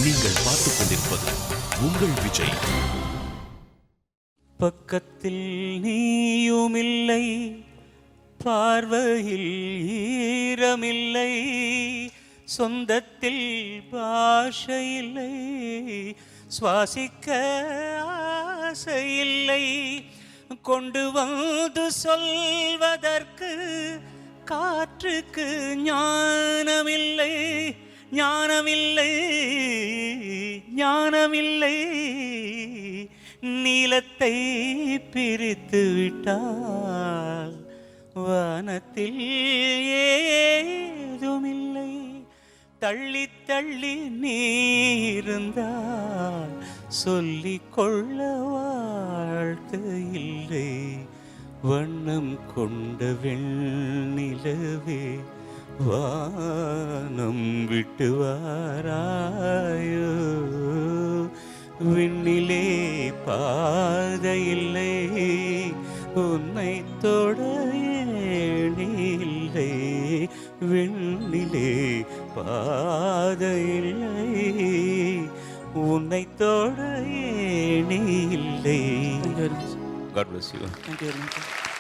நீங்கள் பார்த்துக் கொண்டிருப்பது உங்கள் விஜய். பக்கத்தில் நீயுமில்லை, பார்வையில் ஈரமில்லை, சொந்தத்தில் பாஷையில்லை, சுவாசிக்க ஆசையில்லை, கொண்டு வந்து சொல்வதற்கு காற்றுக்கு ஞானமில்லை, ஞானமில்லை, ஞானமில்லை. நீலத்தை பிரித்து விட்டால் வானத்தில் ஏதுமில்லை. தள்ளி தள்ளி நீ இருந்தால் சொல்லிக்கொள்ள வாழ்க்கை இல்லை. வண்ணம் கொண்ட வெண்ணிலவே வானம் விட்டு வாராயோ. விண்ணிலே பாதையில்லை, உன்னை தொட ஏணியில்லை. விண்ணிலே பாதையில்லை, உன்னை தொட ஏணியில்லை. God bless you. Thank you very much.